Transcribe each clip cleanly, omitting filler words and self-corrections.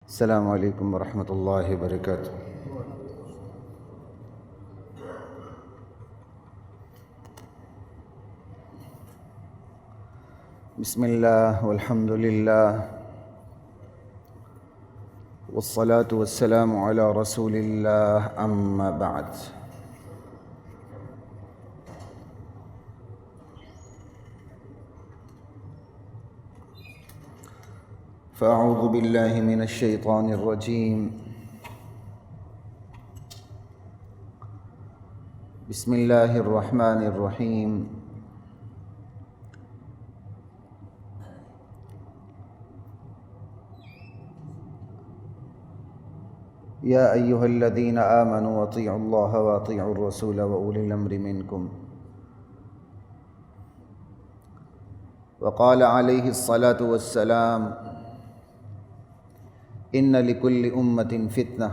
السلام علیکم ورحمۃ اللہ وبرکاتہ۔ بسم اللہ والحمد للہ والصلاة والسلام علی رسول اللہ، اما بعد۔ فاعوذ باللہ من الشیطان الرجیم، بسم اللہ الرحمن الرحیم۔ یا ایہا الذین آمنوا اطیعوا اللہ واطیعوا الرسول واولی الامر منکم۔ وقال علیہ الصلاۃ والسلام، ان لکل امۃ فتنہ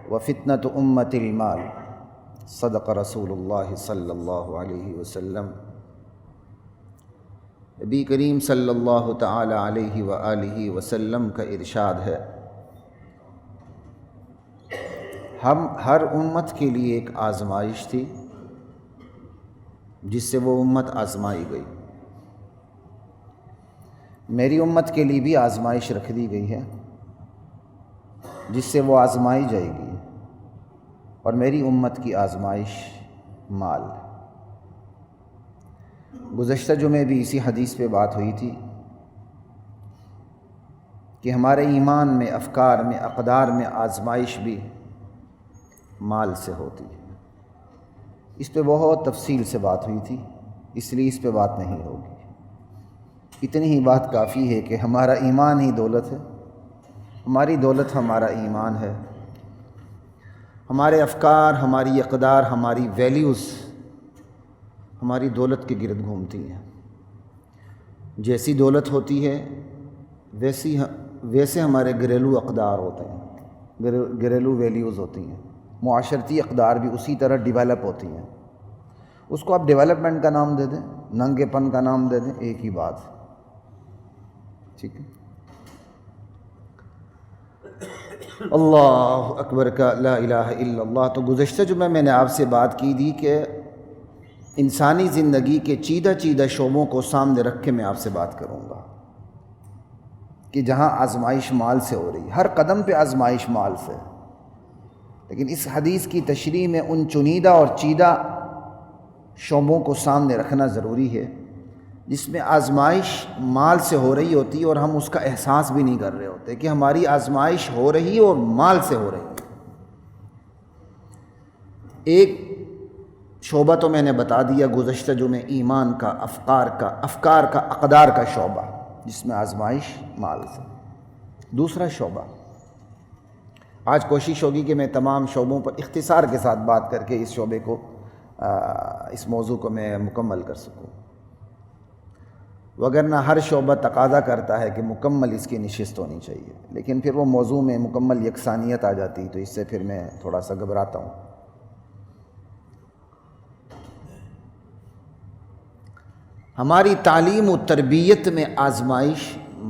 وفتنۃ امۃ المال۔ صدق رسول اللہ صلی اللہ علیہ وسلم۔ نبی کریم صلی اللہ تعالی علیہ وآلہ وسلم کا ارشاد ہے، ہر امت کے لیے ایک آزمائش تھی جس سے وہ امت آزمائی گئی۔ میری امت کے لیے بھی آزمائش رکھ دی گئی ہے جس سے وہ آزمائی جائے گی، اور میری امت کی آزمائش مال۔ گزشتہ جمعے بھی اسی حدیث پہ بات ہوئی تھی کہ ہمارے ایمان میں، افکار میں، اقدار میں آزمائش بھی مال سے ہوتی ہے۔ اس پہ بہت تفصیل سے بات ہوئی تھی، اس لیے اس پہ بات نہیں ہوگی۔ اتنی ہی بات کافی ہے کہ ہمارا ایمان ہی دولت ہے، ہماری دولت ہمارا ایمان ہے۔ ہمارے افکار، ہماری اقدار، ہماری ویلیوز ہماری دولت کے گرد گھومتی ہیں۔ جیسی دولت ہوتی ہے ویسے ہمارے گھریلو اقدار ہوتے ہیں، گھریلو ویلیوز ہوتی ہیں۔ معاشرتی اقدار بھی اسی طرح ڈیولپ ہوتی ہیں۔ اس کو آپ ڈیولپمنٹ کا نام دے دیں، ننگے پن کا نام دے دیں، ایک ہی بات ہے، ٹھیک ہے۔ اللہ اکبر کا لا الہ الا اللہ۔ تو گزشتہ جمعہ میں نے آپ سے بات کی تھی کہ انسانی زندگی کے چیدہ شعبوں کو سامنے رکھ کے میں آپ سے بات کروں گا کہ جہاں آزمائش مال سے ہو رہی، ہر قدم پہ آزمائش مال سے، لیکن اس حدیث کی تشریح میں ان چنیدہ اور چیدہ شعبوں کو سامنے رکھنا ضروری ہے جس میں آزمائش مال سے ہو رہی ہوتی اور ہم اس کا احساس بھی نہیں کر رہے ہوتے کہ ہماری آزمائش ہو رہی اور مال سے ہو رہی ہے۔ ایک شعبہ تو میں نے بتا دیا گزشتہ جمعے، ایمان کا، افکار کا، اقدار کا شعبہ جس میں آزمائش مال سے۔ دوسرا شعبہ، آج کوشش ہوگی کہ میں تمام شعبوں پر اختصار کے ساتھ بات کر کے اس شعبے کو، اس موضوع کو میں مکمل کر سکوں، وگرنہ ہر شعبہ تقاضا کرتا ہے کہ مکمل اس کی نشست ہونی چاہیے، لیکن پھر وہ موضوع میں مکمل یکسانیت آ جاتی، تو اس سے پھر میں تھوڑا سا گھبراتا ہوں۔ ہماری تعلیم و تربیت میں آزمائش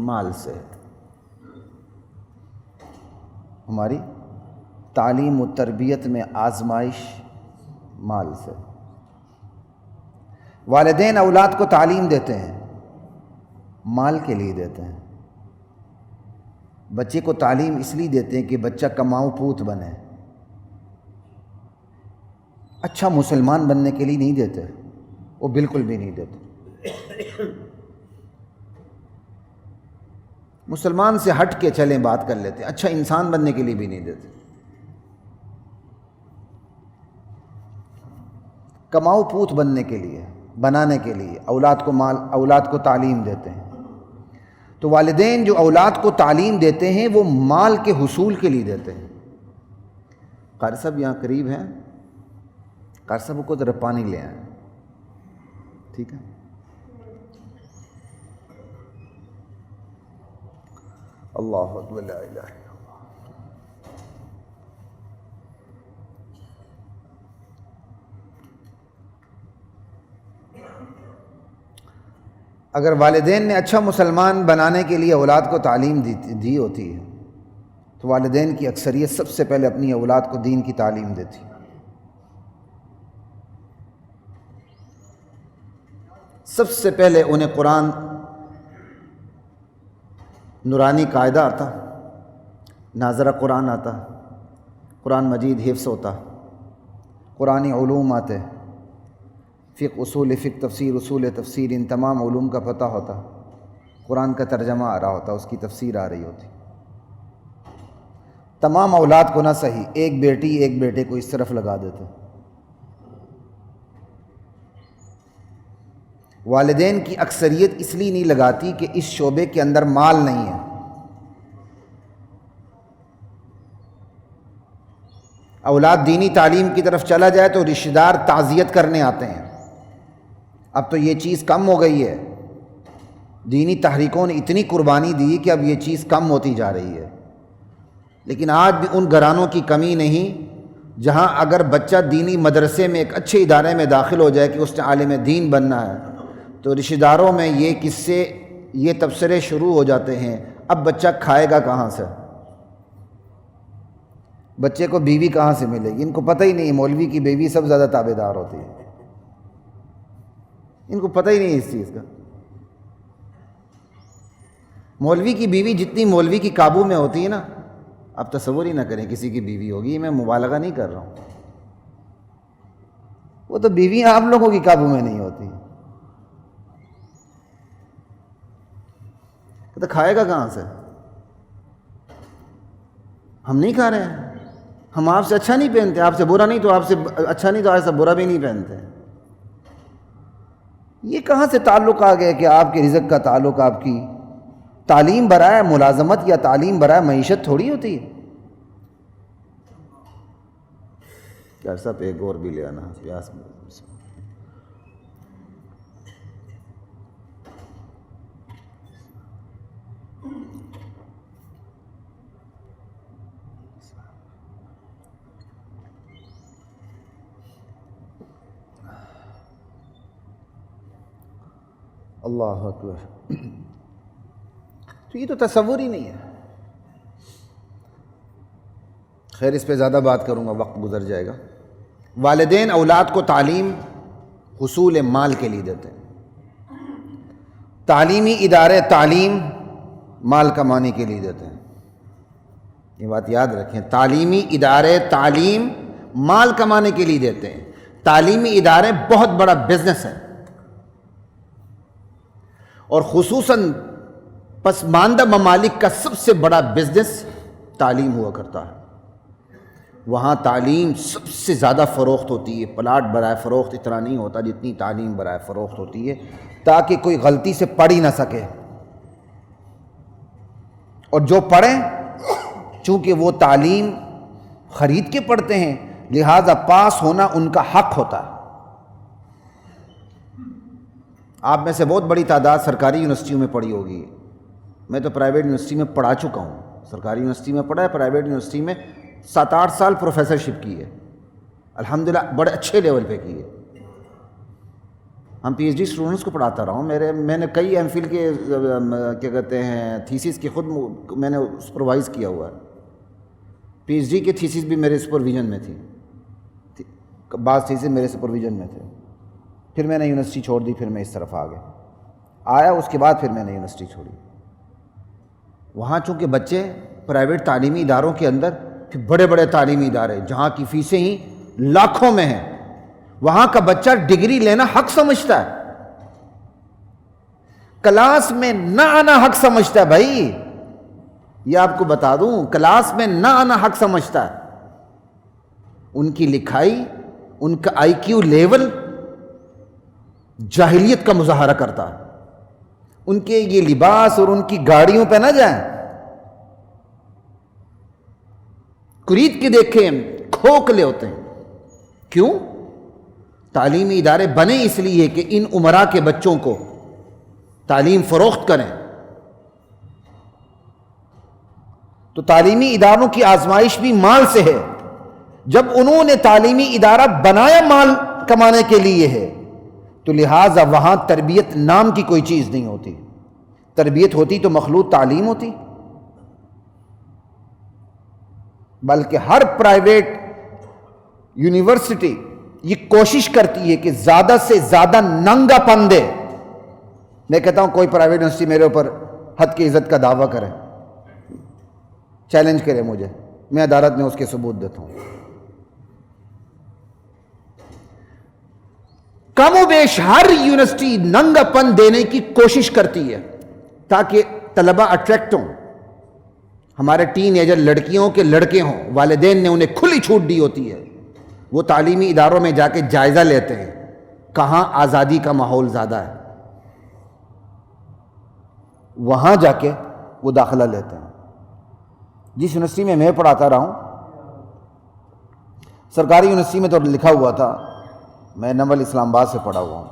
مال سے ہے۔ ہماری تعلیم و تربیت میں آزمائش مال سے۔ والدین اولاد کو تعلیم دیتے ہیں، مال کے لیے دیتے ہیں۔ بچے کو تعلیم اس لیے دیتے ہیں کہ بچہ کماؤ پوت بنے، اچھا مسلمان بننے کے لیے نہیں دیتے، وہ بالکل بھی نہیں دیتے۔ مسلمان سے ہٹ کے چلیں بات کر لیتے ہیں، اچھا انسان بننے کے لیے بھی نہیں دیتے۔ کماؤ پوت بننے کے لیے، بنانے کے لیے اولاد کو تعلیم دیتے ہیں۔ تو والدین جو اولاد کو تعلیم دیتے ہیں وہ مال کے حصول کے لیے دیتے ہیں۔ قاری صاحب یہاں قریب ہیں، قاری صاحب کو ذرا پانی لے آئیں، ٹھیک ہے۔ اللہ اکبر، لا الہ الا اللہ۔ اگر والدین نے اچھا مسلمان بنانے کے لیے اولاد کو تعلیم دی ہوتی ہے تو والدین کی اکثریت سب سے پہلے اپنی اولاد کو دین کی تعلیم دیتی. سب سے پہلے انہیں قرآن نورانی قاعدہ آتا، ناظرہ قرآن آتا، قرآن مجید حفظ ہوتا، قرآنی علوم آتے، فقہ اصول فقہ تفسیر اصول تفسیر، ان تمام علوم کا پتہ ہوتا، قرآن کا ترجمہ آ رہا ہوتا، اس کی تفسیر آ رہی ہوتی. تمام اولاد کو نہ صحیح ایک بیٹی ایک بیٹے کو اس طرف لگا دیتے. والدین کی اکثریت اس لیے نہیں لگاتی کہ اس شعبے کے اندر مال نہیں ہے. اولاد دینی تعلیم کی طرف چلا جائے تو رشتہ دار تعزیت کرنے آتے ہیں. اب تو یہ چیز کم ہو گئی ہے، دینی تحریکوں نے اتنی قربانی دی کہ اب یہ چیز کم ہوتی جا رہی ہے. لیکن آج بھی ان گھرانوں کی کمی نہیں جہاں اگر بچہ دینی مدرسے میں ایک اچھے ادارے میں داخل ہو جائے کہ اس نے عالم دین بننا ہے تو رشتہ داروں میں یہ قصے یہ تبصرے شروع ہو جاتے ہیں، اب بچہ کھائے گا کہاں سے، بچے کو بیوی کہاں سے ملے گی. ان کو پتہ ہی نہیں مولوی کی بیوی سب زیادہ تابع دار ہوتی ہے، ان کو پتہ ہی نہیں اس چیز کا. مولوی کی بیوی جتنی مولوی کی قابو میں ہوتی ہے نا، آپ تصور ہی نہ کریں کسی کی بیوی ہوگی، میں مبالغہ نہیں کر رہا ہوں، وہ تو بیویاں آپ لوگوں کی قابو میں نہیں ہوتی. تو کھائے گا کہاں سے؟ ہم نہیں کھا رہے ہیں، ہم آپ سے اچھا نہیں پہنتے، آپ سے برا نہیں تو آپ سے اچھا نہیں تو آپ سے برا بھی نہیں پہنتے. یہ کہاں سے تعلق آ گیا کہ آپ کے رزق کا تعلق آپ کی تعلیم برائے ملازمت یا تعلیم برائے معیشت تھوڑی ہوتی ہے. کیا صاحب ایک اور بھی لے آنا پیاس میں. اللہ اکبر. تو یہ تو تصور ہی نہیں ہے. خیر اس پہ زیادہ بات کروں گا، وقت گزر جائے گا. والدین اولاد کو تعلیم حصول مال کے لیے دیتے ہیں. تعلیمی ادارے تعلیم مال کمانے کے لیے دیتے ہیں. یہ بات یاد رکھیں، تعلیمی ادارے تعلیم مال کمانے کے لیے دیتے ہیں. تعلیمی ادارے بہت بڑا بزنس ہے، اور خصوصاً پسماندہ ممالک کا سب سے بڑا بزنس تعلیم ہوا کرتا ہے. وہاں تعلیم سب سے زیادہ فروخت ہوتی ہے. پلاٹ برائے فروخت اتنا نہیں ہوتا جتنی تعلیم برائے فروخت ہوتی ہے، تاکہ کوئی غلطی سے پڑھ ہی نہ سکے. اور جو پڑھیں چونکہ وہ تعلیم خرید کے پڑھتے ہیں، لہذا پاس ہونا ان کا حق ہوتا ہے. آپ میں سے بہت بڑی تعداد سرکاری یونیورسٹیوں میں پڑھی ہوگی. میں تو پرائیویٹ یونیورسٹی میں پڑھا چکا ہوں. سرکاری یونیورسٹی میں پڑھا ہے، پرائیویٹ یونیورسٹی میں 7-8 سال پروفیسرشپ کی ہے، الحمدللہ بڑے اچھے لیول پہ کی ہے. ہم پی ایچ ڈی اسٹوڈنٹس کو پڑھاتا رہا ہوں. میں نے کئی ایم فل کے کیا کہتے ہیں تھیسس کی خود میں نے سپروائز کیا ہوا ہے. پی ایچ ڈی کے تھیسس بھی میرے سپرویژن میں تھی، بعض تھیسس میرے سپرویژن میں تھے. پھر میں نے یونیورسٹی چھوڑ دی، پھر میں اس طرف آیا اس کے بعد پھر میں نے یونیورسٹی چھوڑی. وہاں چونکہ بچے پرائیویٹ تعلیمی اداروں کے اندر پھر بڑے بڑے تعلیمی ادارے جہاں کی فیسیں ہی لاکھوں میں ہیں، وہاں کا بچہ ڈگری لینا حق سمجھتا ہے، کلاس میں نہ آنا حق سمجھتا ہے. بھائی یہ آپ کو بتا دوں، کلاس میں نہ آنا حق سمجھتا ہے. ان کی لکھائی، ان کا آئی کیو لیول جاہلیت کا مظاہرہ کرتا ہے. ان کے یہ لباس اور ان کی گاڑیوں پہ نہ جائیں، خرید کے دیکھیں کھوکھلے ہوتے ہیں. کیوں؟ تعلیمی ادارے بنے اس لیے کہ ان امراء کے بچوں کو تعلیم فروخت کریں. تو تعلیمی اداروں کی آزمائش بھی مال سے ہے. جب انہوں نے تعلیمی ادارہ بنایا مال کمانے کے لیے ہے، تو لہٰذا وہاں تربیت نام کی کوئی چیز نہیں ہوتی. تربیت ہوتی تو مخلوط تعلیم ہوتی. بلکہ ہر پرائیویٹ یونیورسٹی یہ کوشش کرتی ہے کہ زیادہ سے زیادہ ننگا پن دے. میں کہتا ہوں کوئی پرائیویٹ یونیورسٹی میرے اوپر حد کی عزت کا دعویٰ کرے, چیلنج کرے مجھے, میں عدالت میں اس کے ثبوت دیتا ہوں. کم و بیش ہر یونیورسٹی ننگا پن دینے کی کوشش کرتی ہے تاکہ طلبہ اٹریکٹ ہوں. ہمارے ٹین ایجر لڑکیوں کے لڑکے ہوں, والدین نے انہیں کھلی چھوٹ دی ہوتی ہے, وہ تعلیمی اداروں میں جا کے جائزہ لیتے ہیں کہاں آزادی کا ماحول زیادہ ہے, وہاں جا کے وہ داخلہ لیتے ہیں. جس یونیورسٹی میں پڑھاتا رہا ہوں, سرکاری یونیورسٹی میں تو لکھا ہوا تھا, میں نمبل اسلام آباد سے پڑھا ہوا ہوں,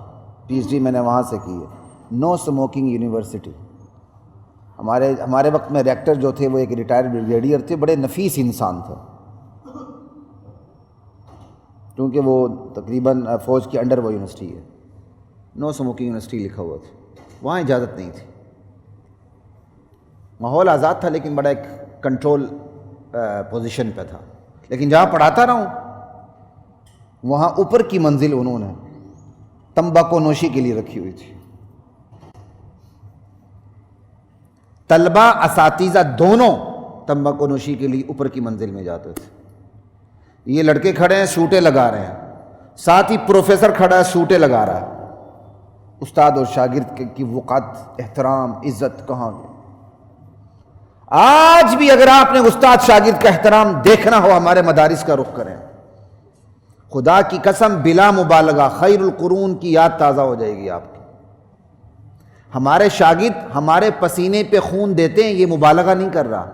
پی ایچ ڈی میں نے وہاں سے کی ہے, نو اسموکنگ یونیورسٹی. ہمارے وقت میں ریکٹر جو تھے وہ ایک ریٹائرڈ بریگیڈیئر تھے, بڑے نفیس انسان تھے, کیونکہ وہ تقریباً فوج کے انڈر وہ یونیورسٹی ہے. نو اسموکنگ یونیورسٹی لکھا ہوا تھا, وہاں اجازت نہیں تھی. ماحول آزاد تھا لیکن بڑا ایک کنٹرول پوزیشن پہ تھا. لیکن جہاں پڑھاتا رہا ہوں وہاں اوپر کی منزل انہوں نے تمباکو نوشی کے لیے رکھی ہوئی تھی. طلبہ اساتذہ دونوں تمباکو نوشی کے لیے اوپر کی منزل میں جاتے تھے. یہ لڑکے کھڑے ہیں سوٹیں لگا رہے ہیں, ساتھ ہی پروفیسر کھڑا ہے سوٹیں لگا رہا ہے. استاد اور شاگرد کی وقت, احترام, عزت کہاں گئی؟ آج بھی اگر آپ نے استاد شاگرد کا احترام دیکھنا ہو ہمارے مدارس کا رخ کریں. خدا کی قسم بلا مبالغہ خیر القرون کی یاد تازہ ہو جائے گی آپ کی. ہمارے شاگرد ہمارے پسینے پہ خون دیتے ہیں, یہ مبالغہ نہیں کر رہا.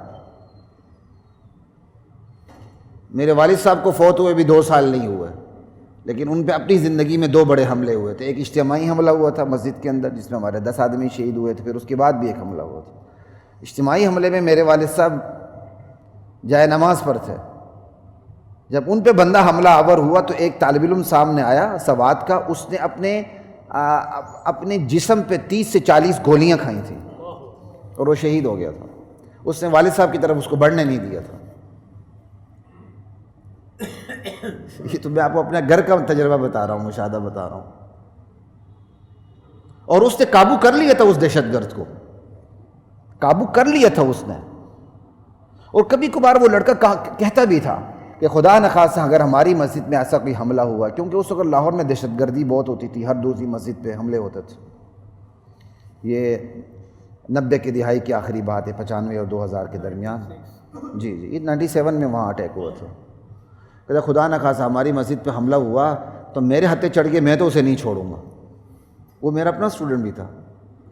میرے والد صاحب کو فوت ہوئے بھی 2 سال نہیں ہوئے, لیکن ان پہ اپنی زندگی میں 2 بڑے حملے ہوئے تھے. ایک اجتماعی حملہ ہوا تھا مسجد کے اندر جس میں ہمارے 10 آدمی شہید ہوئے تھے, پھر اس کے بعد بھی ایک حملہ ہوا تھا. اجتماعی حملے میں میرے والد صاحب جائے نماز پر تھے. جب ان پہ بندہ حملہ آور ہوا تو ایک طالب علم سامنے آیا سوات کا, اس نے اپنے جسم پہ 30 سے 40 گولیاں کھائی تھیں اور وہ شہید ہو گیا تھا. اس نے والد صاحب کی طرف اس کو بڑھنے نہیں دیا تھا. یہ تو میں آپ کو اپنے گھر کا تجربہ بتا رہا ہوں, مشاہدہ بتا رہا ہوں. اور اس نے قابو کر لیا تھا, اس دہشت گرد کو قابو کر لیا تھا اس نے. اور کبھی کبھار وہ لڑکا کہتا بھی تھا کہ خدا نخواستہ اگر ہماری مسجد میں ایسا کوئی حملہ ہوا, کیونکہ اس وقت لاہور میں دہشت گردی بہت ہوتی تھی, ہر دوسری مسجد پہ حملے ہوتے تھے. یہ 90 کی دہائی کی آخری بات ہے, 95 اور 2000 کے درمیان. جی 97 میں وہاں اٹیک ہوا تھا. کہتا خدا نخواستہ ہماری مسجد پہ حملہ ہوا تو میرے ہتھے چڑھ گئے, میں تو اسے نہیں چھوڑوں گا. وہ میرا اپنا اسٹوڈنٹ بھی تھا,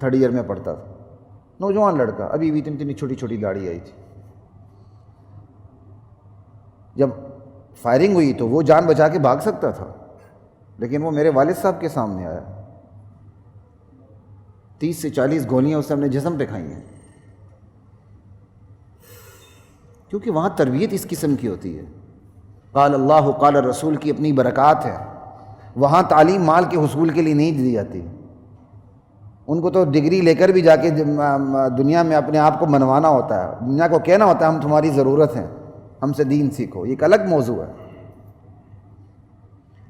3rd ایئر میں پڑھتا تھا, نوجوان لڑکا, ابھی بھی اتنی چھوٹی چھوٹی داڑھی آئی تھی. جب فائرنگ ہوئی تو وہ جان بچا کے بھاگ سکتا تھا, لیکن وہ میرے والد صاحب کے سامنے آیا. 30 سے 40 گولیاں اس نے اپنے جسم پہ کھائی ہیں, کیونکہ وہاں تربیت اس قسم کی ہوتی ہے. قال اللہ قال رسول کی اپنی برکات ہے. وہاں تعلیم مال کے حصول کے لیے نہیں دی جاتی. ان کو تو ڈگری لے کر بھی جا کے دنیا میں اپنے آپ کو منوانا ہوتا ہے, دنیا کو کہنا ہوتا ہے ہم تمہاری ضرورت ہیں, ہم سے دین سیکھو. یہ ایک الگ موضوع ہے.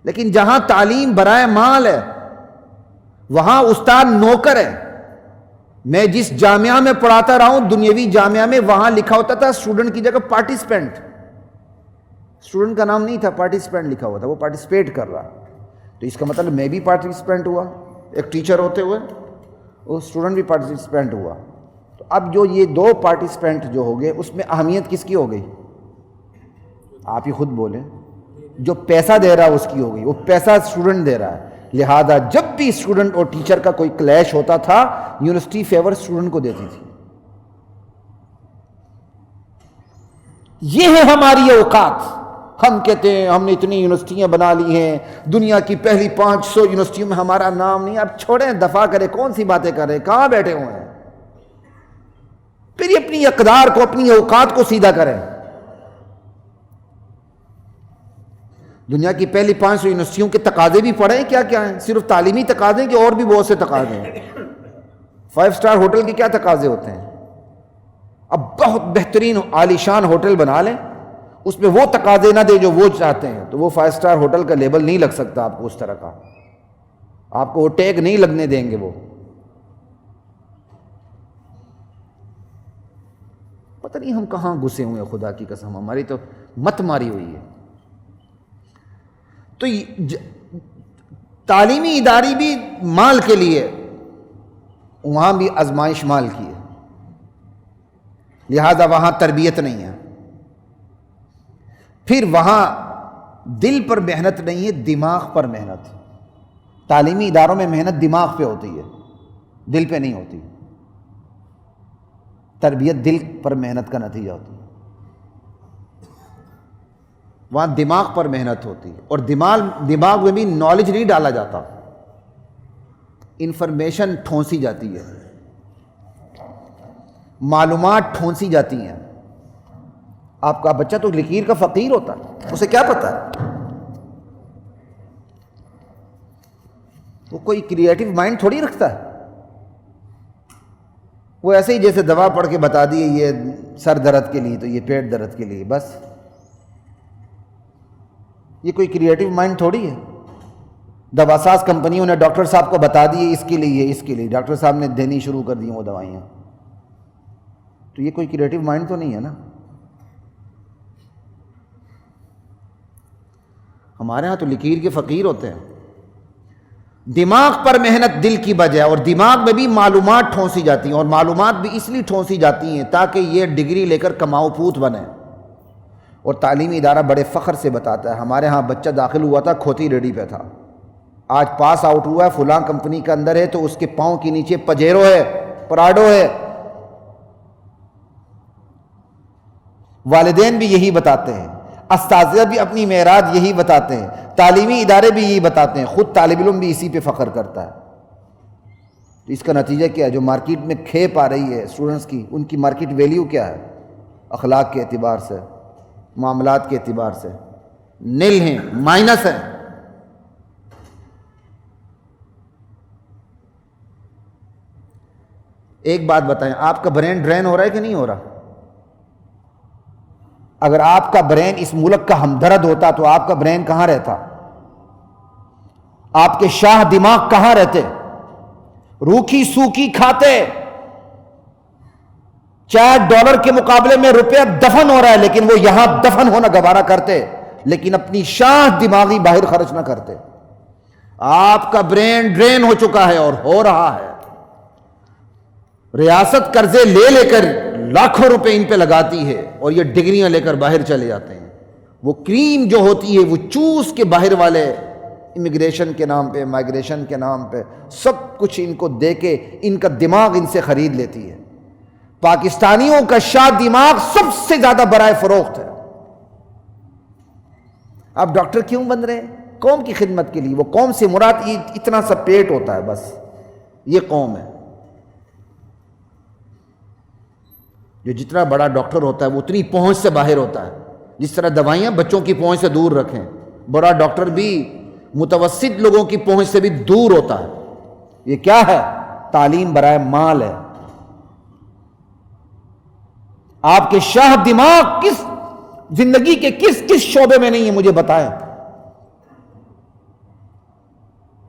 لیکن جہاں تعلیم برائے مال ہے وہاں استاد نوکر ہے. میں جس جامعہ میں پڑھاتا رہا ہوں, دنیاوی جامعہ میں, وہاں لکھا ہوتا تھا اسٹوڈنٹ کی جگہ پارٹیسپینٹ. اسٹوڈنٹ کا نام نہیں تھا, پارٹیسپینٹ لکھا ہوا تھا, وہ پارٹیسپیٹ کر رہا. تو اس کا مطلب میں بھی پارٹیسپینٹ ہوا, ایک ٹیچر ہوتے ہوئے وہ اسٹوڈنٹ بھی پارٹیسپینٹ ہوا. تو اب جو یہ 2 پارٹیسپینٹ جو ہو گئے, اس میں اہمیت کس کی ہو گئی؟ آپ ہی خود بولیں. جو پیسہ دے رہا ہے اس کی ہو گئی, وہ پیسہ اسٹوڈنٹ دے رہا ہے. لہذا جب بھی اسٹوڈنٹ اور ٹیچر کا کوئی کلیش ہوتا تھا, یونیورسٹی فیور اسٹوڈنٹ کو دیتی تھی. یہ ہے ہماری اوقات. ہم کہتے ہیں ہم نے اتنی یونیورسٹیاں بنا لی ہیں, دنیا کی پہلی 500 یونیورسٹیوں میں ہمارا نام نہیں. اب چھوڑیں, دفاع کریں, کون سی باتیں کر رہے ہیں, کہاں بیٹھے ہوئے ہیں. پھر اپنی اقدار کو, اپنی اوقات کو سیدھا کریں. دنیا کی پہلی 500 یونیورسٹیوں کے تقاضے بھی پڑھیں کیا کیا ہیں، صرف تعلیمی تقاضے کہ اور بھی بہت سے تقاضے ہیں. 5 اسٹار ہوٹل کے کیا تقاضے ہوتے ہیں؟ اب بہت بہترین عالی شان ہوٹل بنا لیں، اس پہ وہ تقاضے نہ دیں جو وہ چاہتے ہیں، تو وہ 5 اسٹار ہوٹل کا لیبل نہیں لگ سکتا آپ کو اس طرح کا، آپ کو وہ ٹیگ نہیں لگنے دیں گے. وہ پتہ نہیں ہم کہاں گھسے ہوئے ہیں، خدا کی قسم ہماری تو مت ماری ہوئی ہے. تو تعلیمی ادارے بھی مال کے لیے، وہاں بھی آزمائش مال کی ہے، لہذا وہاں تربیت نہیں ہے. پھر وہاں دل پر محنت نہیں ہے، دماغ پر محنت. تعلیمی اداروں میں محنت دماغ پہ ہوتی ہے، دل پہ نہیں ہوتی. تربیت دل پر محنت کا نتیجہ ہوتی ہے، وہاں دماغ پر محنت ہوتی ہے. اور دماغ میں بھی نالج نہیں ڈالا جاتا، انفارمیشن ٹھونسی جاتی ہے، معلومات ٹھونسی جاتی ہیں. آپ کا بچہ تو لکیر کا فقیر ہوتا ہے، اسے کیا پتہ ہے؟ وہ کوئی کریٹو مائنڈ تھوڑی رکھتا ہے. وہ ایسے ہی جیسے دوا پڑھ کے بتا دیے یہ سر درد کے لیے تو یہ پیٹ درد کے لیے، بس. یہ کوئی کریٹو مائنڈ تھوڑی ہے. دواساز کمپنیوں نے ڈاکٹر صاحب کو بتا دیے اس کے لیے، اس کے لیے ڈاکٹر صاحب نے دینی شروع کر دی وہ دوائیاں. تو یہ کوئی کریٹو مائنڈ تو نہیں ہے نا. ہمارے ہاں تو لکیر کے فقیر ہوتے ہیں. دماغ پر محنت دل کی بجائے، اور دماغ میں بھی معلومات ٹھونسی جاتی ہیں، اور معلومات بھی اس لیے ٹھونسی جاتی ہیں تاکہ یہ ڈگری لے کر کماؤ پوت بنے. اور تعلیمی ادارہ بڑے فخر سے بتاتا ہے ہمارے ہاں بچہ داخل ہوا تھا کھوتی ریڈی پہ تھا، آج پاس آؤٹ ہوا ہے فلاں کمپنی کے اندر ہے، تو اس کے پاؤں کے نیچے پجیرو ہے، پراڈو ہے. والدین بھی یہی بتاتے ہیں، اساتذہ بھی اپنی معراج یہی بتاتے ہیں، تعلیمی ادارے بھی یہی بتاتے ہیں، خود طالب علم بھی اسی پہ فخر کرتا ہے. تو اس کا نتیجہ کیا ہے؟ جو مارکیٹ میں کھیپ آ رہی ہے اسٹوڈنٹس کی، ان کی مارکیٹ ویلیو کیا ہے؟ اخلاق کے اعتبار سے، معاملات کے اعتبار سے نل ہیں، مائنس ہیں. ایک بات بتائیں، آپ کا برین ڈرین ہو رہا ہے کہ نہیں ہو رہا؟ اگر آپ کا برین اس ملک کا ہمدرد ہوتا تو آپ کا برین کہاں رہتا؟ آپ کے شاہ دماغ کہاں رہتے؟ روکھی سوکھی کھاتے. $4 کے مقابلے میں روپیہ دفن ہو رہا ہے لیکن وہ یہاں دفن ہونا گوارا کرتے، لیکن اپنی شاہ دماغی باہر خرچ نہ کرتے. آپ کا برین ڈرین ہو چکا ہے اور ہو رہا ہے. ریاست قرضے لے لے کر لاکھوں روپے ان پہ لگاتی ہے اور یہ ڈگریاں لے کر باہر چلے جاتے ہیں. وہ کریم جو ہوتی ہے وہ چوس کے باہر والے امیگریشن کے نام پہ، مائگریشن کے نام پہ سب کچھ ان کو دے کے ان کا دماغ ان سے خرید لیتی ہے. پاکستانیوں کا شاہ دماغ سب سے زیادہ برائے فروخت ہے. آپ ڈاکٹر کیوں بن رہے ہیں؟ قوم کی خدمت کے لیے. وہ قوم سے مراد اتنا سا پیٹ ہوتا ہے، بس یہ قوم ہے. جو جتنا بڑا ڈاکٹر ہوتا ہے وہ اتنی پہنچ سے باہر ہوتا ہے. جس طرح دوائیاں بچوں کی پہنچ سے دور رکھیں، بڑا ڈاکٹر بھی متوسط لوگوں کی پہنچ سے بھی دور ہوتا ہے. یہ کیا ہے؟ تعلیم برائے مال ہے. آپ کے شاہ دماغ کس زندگی کے کس کس شعبے میں نہیں ہے مجھے بتائیں.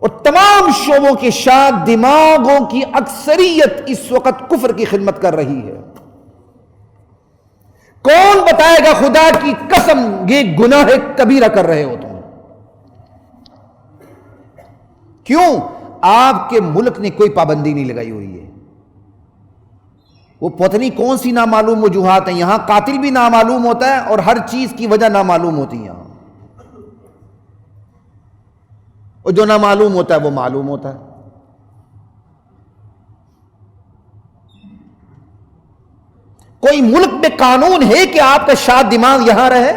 اور تمام شعبوں کے شاہ دماغوں کی اکثریت اس وقت کفر کی خدمت کر رہی ہے. کون بتائے گا خدا کی قسم یہ گناہ کبیرہ کر رہے ہو تم؟ کیوں؟ آپ کے ملک نے کوئی پابندی نہیں لگائی ہوئی ہے. وہ پتہ نہیں کون سی نامعلوم وجوہات ہیں. یہاں قاتل بھی نامعلوم ہوتا ہے اور ہر چیز کی وجہ نامعلوم ہوتی ہے یہاں. اور جو نامعلوم ہوتا ہے وہ معلوم ہوتا ہے. کوئی ملک میں قانون ہے کہ آپ کا شاہ دماغ یہاں رہے؟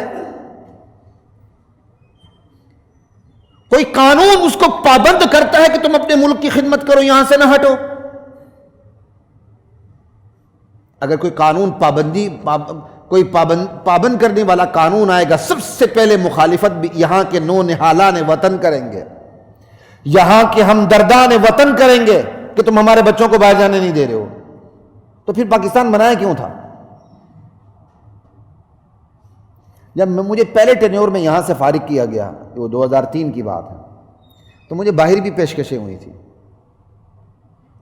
کوئی قانون اس کو پابند کرتا ہے کہ تم اپنے ملک کی خدمت کرو، یہاں سے نہ ہٹو؟ اگر کوئی قانون کوئی پابند کرنے والا قانون آئے گا، سب سے پہلے مخالفت بھی یہاں کے نونہالان وطن کریں گے، یہاں کے ہمدردان وطن کریں گے کہ تم ہمارے بچوں کو باہر جانے نہیں دے رہے ہو۔ تو پھر پاکستان بنایا کیوں تھا؟ جب مجھے پہلے ٹینیور میں یہاں سے فارغ کیا گیا، وہ 2003 کی بات ہے، تو مجھے باہر بھی پیشکشیں ہوئی تھی،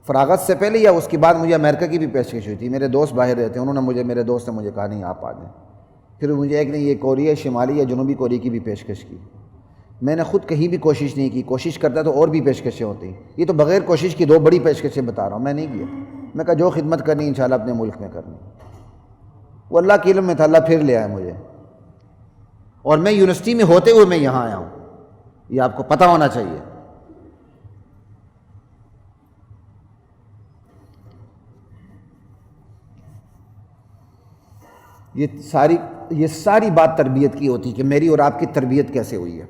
فراغت سے پہلے یا اس کے بعد مجھے امریکہ کی بھی پیشکش ہوئی تھی۔ میرے دوست باہر رہتے ہیں، انہوں نے میرے دوست نے مجھے کہا نہیں آپ آ جائیں۔ پھر مجھے ایک نے یہ کوریا شمالی یا جنوبی کوریا کی بھی پیشکش کی۔ میں نے خود کہیں بھی کوشش نہیں کی، کوشش کرتا تو اور بھی پیشکشیں ہوتی۔ یہ تو بغیر کوشش کی 2 بڑی پیشکشیں بتا رہا ہوں، میں نہیں کیا۔ میں کہا جو خدمت کرنی انشاءاللہ اپنے ملک میں کرنی۔ وہ اللہ کے علم میں تھا، اللہ پھر لے آیا مجھے، اور میں یونیورسٹی میں ہوتے ہوئے میں یہاں آیا ہوں، یہ آپ کو پتہ ہونا چاہیے۔ یہ ساری بات تربیت کی ہوتی کہ میری اور آپ کی تربیت کیسے ہوئی ہے۔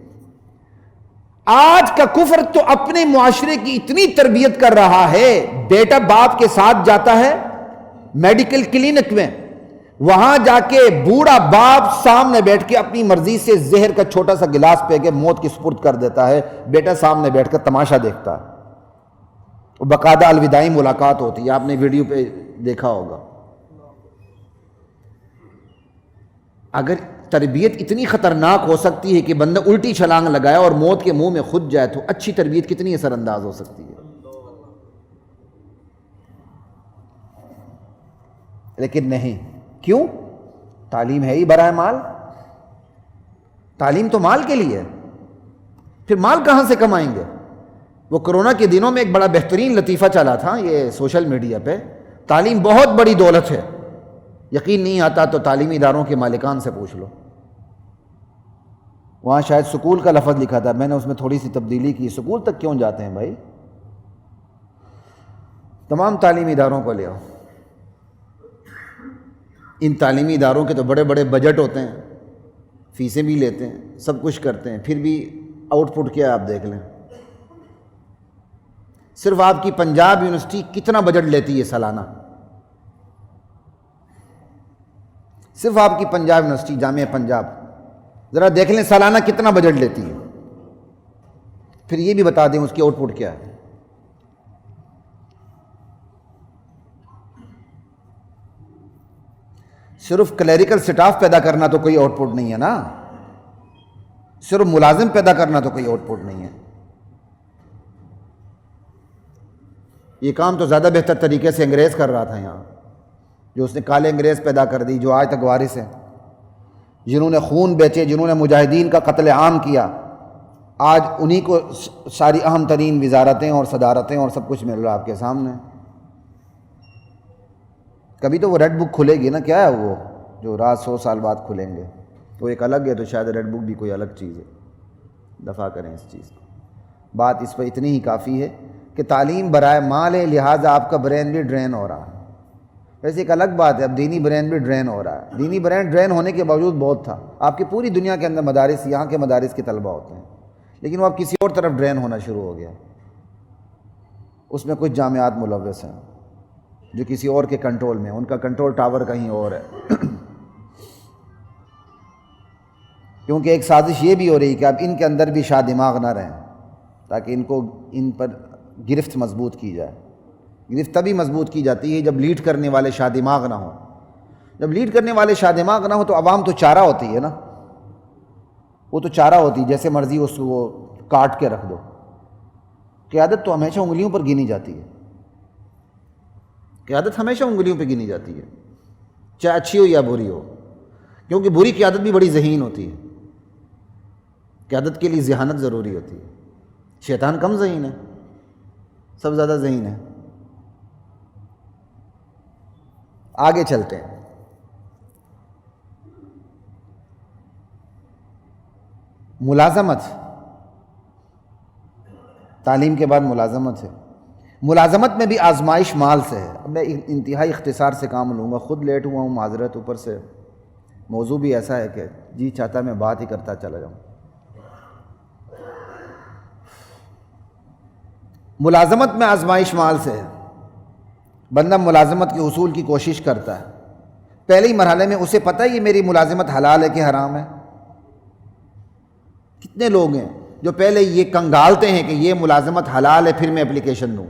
آج کا کفر تو اپنے معاشرے کی اتنی تربیت کر رہا ہے، بیٹا باپ کے ساتھ جاتا ہے میڈیکل کلینک میں، وہاں جا کے بوڑھا باپ سامنے بیٹھ کے اپنی مرضی سے زہر کا چھوٹا سا گلاس پی کے موت کی سپرد کر دیتا ہے، بیٹا سامنے بیٹھ کر تماشا دیکھتا ہے، اور باقاعدہ الوداعی ملاقات ہوتی ہے، آپ نے ویڈیو پہ دیکھا ہوگا۔ اگر تربیت اتنی خطرناک ہو سکتی ہے کہ بندہ الٹی چھلانگ لگائے اور موت کے منہ میں خود جائے، تو اچھی تربیت کتنی اثر انداز ہو سکتی ہے۔ لیکن نہیں، کیوں؟ تعلیم ہے ہی برائے مال، تعلیم تو مال کے لیے ہے، پھر مال کہاں سے کمائیں گے؟ وہ کرونا کے دنوں میں ایک بڑا بہترین لطیفہ چلا تھا یہ سوشل میڈیا پہ، تعلیم بہت بڑی دولت ہے، یقین نہیں آتا تو تعلیمی اداروں کے مالکان سے پوچھ لو۔ وہاں شاید سکول کا لفظ لکھا تھا، میں نے اس میں تھوڑی سی تبدیلی کی، سکول تک کیوں جاتے ہیں بھائی؟ تمام تعلیمی اداروں کو لے آؤ، ان تعلیمی اداروں کے تو بڑے بڑے بجٹ ہوتے ہیں، فیسیں بھی لیتے ہیں، سب کچھ کرتے ہیں، پھر بھی آؤٹ پٹ کیا ہے آپ دیکھ لیں۔ صرف آپ کی پنجاب یونیورسٹی کتنا بجٹ لیتی ہے سالانہ؟ صرف آپ کی پنجاب یونیورسٹی جامعہ پنجاب، ذرا دیکھ لیں سالانہ کتنا بجٹ لیتی ہے، پھر یہ بھی بتا دیں اس کی آؤٹ پٹ کیا ہے۔ صرف کلیریکل سٹاف پیدا کرنا تو کوئی آؤٹ پٹ نہیں ہے نا، صرف ملازم پیدا کرنا تو کوئی آؤٹ پٹ نہیں ہے۔ یہ کام تو زیادہ بہتر طریقے سے انگریز کر رہا تھا یہاں، جو اس نے کالے انگریز پیدا کر دی، جو آج تک وارث ہیں، جنہوں نے خون بیچے، جنہوں نے مجاہدین کا قتل عام کیا، آج انہی کو ساری اہم ترین وزارتیں اور صدارتیں اور سب کچھ مل رہا آپ کے سامنے۔ کبھی تو وہ ریڈ بک کھلے گی نا، کیا ہے وہ جو رات 100 سال بعد کھلیں گے، تو ایک الگ ہے، تو شاید ریڈ بک بھی کوئی الگ چیز ہے، دفع کریں اس چیز کو۔ بات اس پہ اتنی ہی کافی ہے کہ تعلیم برائے مال ہے، لہٰذا آپ کا برین بھی ڈرین ہو رہا ہے۔ ویسے ایک الگ بات ہے، اب دینی برین بھی ڈرین ہو رہا ہے، دینی برین ڈرین ہونے کے باوجود بہت تھا، آپ کی پوری دنیا کے اندر مدارس، یہاں کے مدارس کے طلبہ ہوتے ہیں، لیکن وہ اب کسی اور طرف ڈرین ہونا شروع ہو گیا، اس میں کچھ جامعات ملوث ہیں جو کسی اور کے کنٹرول میں، ان کا کنٹرول ٹاور کہیں اور ہے۔ کیونکہ ایک سازش یہ بھی ہو رہی کہ اب ان کے اندر بھی شاہ دماغ نہ رہیں، تاکہ ان پر گرفت مضبوط کی جائے۔ گرفت تبھی مضبوط کی جاتی ہے جب لیڈ کرنے والے شاہ دماغ نہ ہوں۔ جب لیڈ کرنے والے شاہ دماغ نہ ہو تو عوام تو چارہ ہوتی ہے نا، وہ تو چارہ ہوتی ہے، جیسے مرضی اس کو کاٹ کے رکھ دو۔ قیادت تو ہمیشہ انگلیوں پر گنی جاتی ہے، قیادت ہمیشہ انگلیوں پہ گنی جاتی ہے، چاہے اچھی ہو یا بری ہو، کیونکہ بری قیادت بھی بڑی ذہین ہوتی ہے، قیادت کے لیے ذہانت ضروری ہوتی ہے۔ شیطان کم ذہین ہے، سب زیادہ ذہین ہے۔ آگے چلتے ہیں۔ ملازمت، تعلیم کے بعد ملازمت ہے۔ ملازمت میں بھی آزمائش مال سے ہے۔ اب میں انتہائی اختصار سے کام لوں گا، خود لیٹ ہوا ہوں، معذرت، اوپر سے موضوع بھی ایسا ہے کہ جی چاہتا میں بات ہی کرتا چلا جاؤں۔ ملازمت میں آزمائش مال سے ہے، بندہ ملازمت کے حصول کی کوشش کرتا ہے، پہلے ہی مرحلے میں اسے پتہ ہے یہ میری ملازمت حلال ہے کہ حرام ہے؟ کتنے لوگ ہیں جو پہلے یہ کنگالتے ہیں کہ یہ ملازمت حلال ہے پھر میں اپلیکیشن دوں؟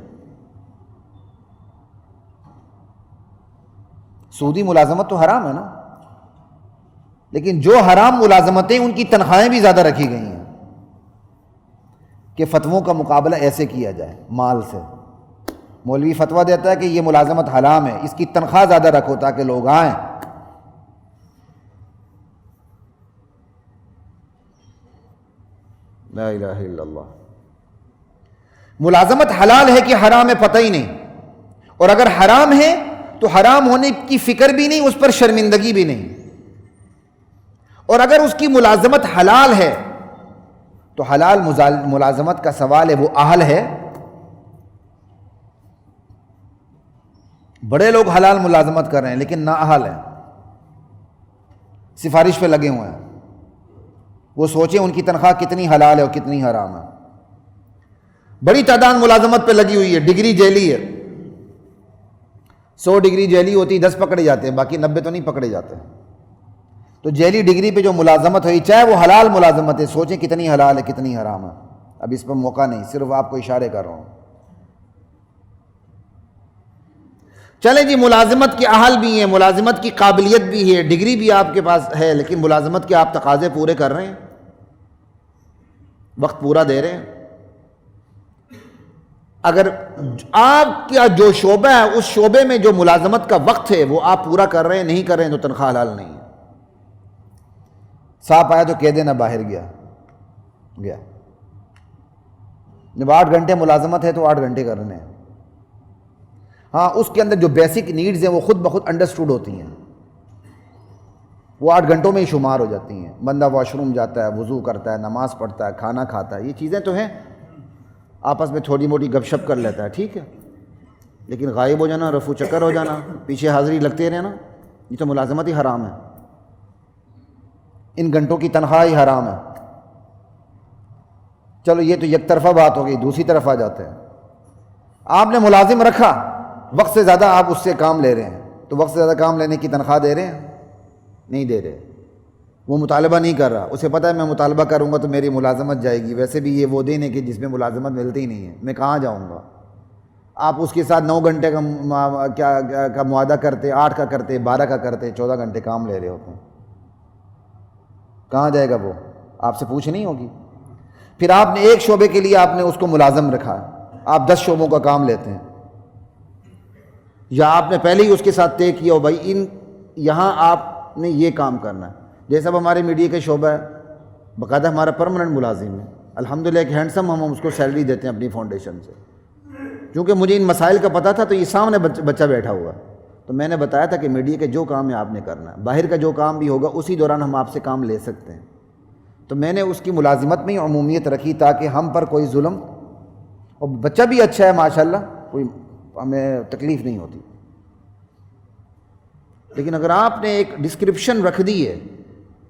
سودی ملازمت تو حرام ہے نا، لیکن جو حرام ملازمتیں ان کی تنخواہیں بھی زیادہ رکھی گئی ہیں کہ فتووں کا مقابلہ ایسے کیا جائے مال سے۔ مولوی فتویٰ دیتا ہے کہ یہ ملازمت حرام ہے، اس کی تنخواہ زیادہ رکھو تاکہ لوگ آئیں۔ لا الہ الا اللہ۔ ملازمت حلال ہے کہ حرام ہے پتہ ہی نہیں، اور اگر حرام ہے تو حرام ہونے کی فکر بھی نہیں، اس پر شرمندگی بھی نہیں، اور اگر اس کی ملازمت حلال ہے تو حلال ملازمت کا سوال ہے وہ اہل ہے؟ بڑے لوگ حلال ملازمت کر رہے ہیں لیکن نا اہل ہیں، سفارش پہ لگے ہوئے ہیں۔ وہ سوچیں ان کی تنخواہ کتنی حلال ہے اور کتنی حرام ہے۔ بڑی تعداد ملازمت پہ لگی ہوئی ہے، ڈگری جیلی ہے، 100 ڈگری جیلی ہوتی 10 پکڑے جاتے ہیں، باقی 90 تو نہیں پکڑے جاتے۔ تو جیلی ڈگری پہ جو ملازمت ہوئی چاہے وہ حلال ملازمت ہے، سوچیں کتنی حلال ہے کتنی حرام ہے۔ اب اس پر موقع نہیں، صرف آپ کو اشارے کر رہا ہوں۔ چلیں جی، ملازمت کے اہل بھی ہیں، ملازمت کی قابلیت بھی ہے، ڈگری بھی آپ کے پاس ہے، لیکن ملازمت کے آپ تقاضے پورے کر رہے ہیں، وقت پورا دے رہے ہیں؟ اگر آپ کا جو شعبہ ہے اس شعبے میں جو ملازمت کا وقت ہے وہ آپ پورا کر رہے ہیں، نہیں کر رہے ہیں تو تنخواہ حلال نہیں ہے۔ سانپ آیا تو کہہ دینا باہر گیا۔ جب 8 گھنٹے ملازمت ہے تو 8 گھنٹے کرنے ہیں۔ ہاں، اس کے اندر جو بیسک نیڈز ہیں وہ خود بخود انڈرسٹوڈ ہوتی ہیں، وہ 8 گھنٹوں میں ہی شمار ہو جاتی ہیں۔ بندہ واش روم جاتا ہے، وضو کرتا ہے، نماز پڑھتا ہے، کھانا کھاتا ہے، یہ چیزیں تو ہیں، آپس میں تھوڑی موٹی گپ شپ کر لیتا ہے، ٹھیک ہے، لیکن غائب ہو جانا، رفو چکر ہو جانا، پیچھے حاضری لگتے رہنا، یہ تو ملازمت ہی حرام ہے، ان گھنٹوں کی تنخواہ ہی حرام ہے۔ چلو یہ تو یک طرفہ بات ہو گئی، دوسری طرف آ جاتے ہیں۔ آپ نے ملازم رکھا، وقت سے زیادہ آپ اس سے کام لے رہے ہیں، تو وقت سے زیادہ کام لینے کی تنخواہ دے رہے ہیں؟ نہیں دے رہے۔ وہ مطالبہ نہیں کر رہا، اسے پتہ ہے میں مطالبہ کروں گا تو میری ملازمت جائے گی، ویسے بھی یہ وہ دن ہے کہ جس میں ملازمت ملتی ہی نہیں ہے، میں کہاں جاؤں گا؟ آپ اس کے ساتھ 9 گھنٹے کا معاہدہ کرتے، 8 کا کرتے، 12 کا کرتے، 14 گھنٹے کام لے رہے ہوتے ہیں، کہاں جائے گا وہ؟ آپ سے پوچھ نہیں ہوگی۔ پھر آپ نے ایک شعبے کے لیے آپ نے اس کو ملازم رکھا، آپ 10 شعبوں کا کام لیتے ہیں، یا آپ نے پہلے ہی اس کے ساتھ طے کیا ہو بھائی یہاں آپ نے یہ کام کرنا ہے۔ جیسا اب ہمارے میڈیا کا شعبہ ہے، باقاعدہ ہمارا پرماننٹ ملازم ہے، الحمدللہ ایک ہینڈسم ہم اس کو سیلری دیتے ہیں اپنی فاؤنڈیشن سے، کیونکہ مجھے ان مسائل کا پتہ تھا، تو یہ سامنے بچہ بیٹھا ہوا، تو میں نے بتایا تھا کہ میڈیا کے جو کام ہے آپ نے کرنا ہے، باہر کا جو کام بھی ہوگا اسی دوران ہم آپ سے کام لے سکتے ہیں۔ تو میں نے اس کی ملازمت میں ہی عمومیت رکھی تاکہ ہم پر کوئی ظلم، اور بچہ بھی اچھا ہے ماشاءاللہ، کوئی ہمیں تکلیف نہیں ہوتی۔ لیکن اگر آپ نے ایک ڈسکرپشن رکھ دی ہے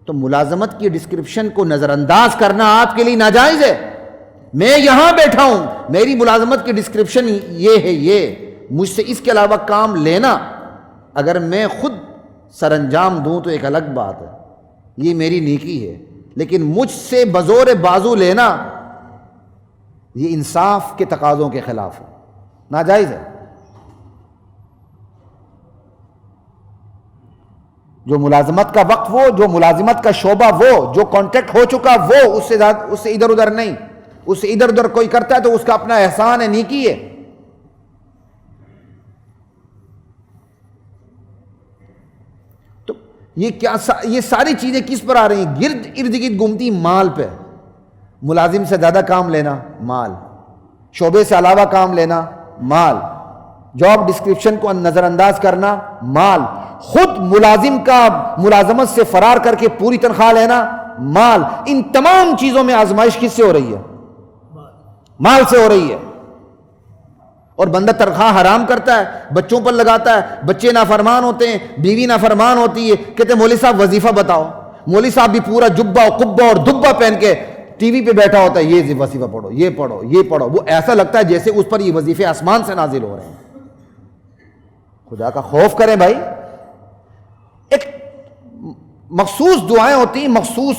تو ملازمت کی ڈسکرپشن کو نظر انداز کرنا آپ کے لیے ناجائز ہے۔ میں یہاں بیٹھا ہوں، میری ملازمت کی ڈسکرپشن یہ ہے، یہ مجھ سے اس کے علاوہ کام لینا اگر میں خود سر انجام دوں تو ایک الگ بات ہے، یہ میری نیکی ہے، لیکن مجھ سے بزور بازو لینا یہ انصاف کے تقاضوں کے خلاف ہے، ناجائز ہے۔ جو ملازمت کا وقت وہ، جو ملازمت کا شعبہ وہ، جو کانٹیکٹ ہو چکا وہ، اس سے ادھر ادھر نہیں، اس سے ادھر ادھر کوئی کرتا ہے تو اس کا اپنا احسان ہے، نیکی ہے۔ تو یہ ساری چیزیں کس پر آ رہی ہیں؟ ارد گرد گھومتی مال پہ۔ ملازم سے زیادہ کام لینا مال، شعبے سے علاوہ کام لینا مال، جاب ڈسکرپشن کو نظر انداز کرنا مال، خود ملازم کا ملازمت سے فرار کر کے پوری تنخواہ لینا مال۔ ان تمام چیزوں میں آزمائش کس سے ہو رہی ہے؟ مال سے ہو رہی ہے۔ اور بندہ تنخواہ حرام کرتا ہے، بچوں پر لگاتا ہے، بچے نافرمان ہوتے ہیں، بیوی نافرمان ہوتی ہے، کہتے ہیں مولوی صاحب وظیفہ بتاؤ، مولوی صاحب بھی پورا جبہ قبہ اور دبہ پہن کے ٹی وی پہ بیٹھا ہوتا ہے، یہ وظیفہ پڑھو، یہ پڑھو، یہ پڑھو، وہ ایسا لگتا ہے جیسے اس پر یہ وظیفے آسمان سے نازل ہو رہے ہیں۔ خدا کا خوف کریں بھائی، مخصوص دعائیں ہوتی ہیں مخصوص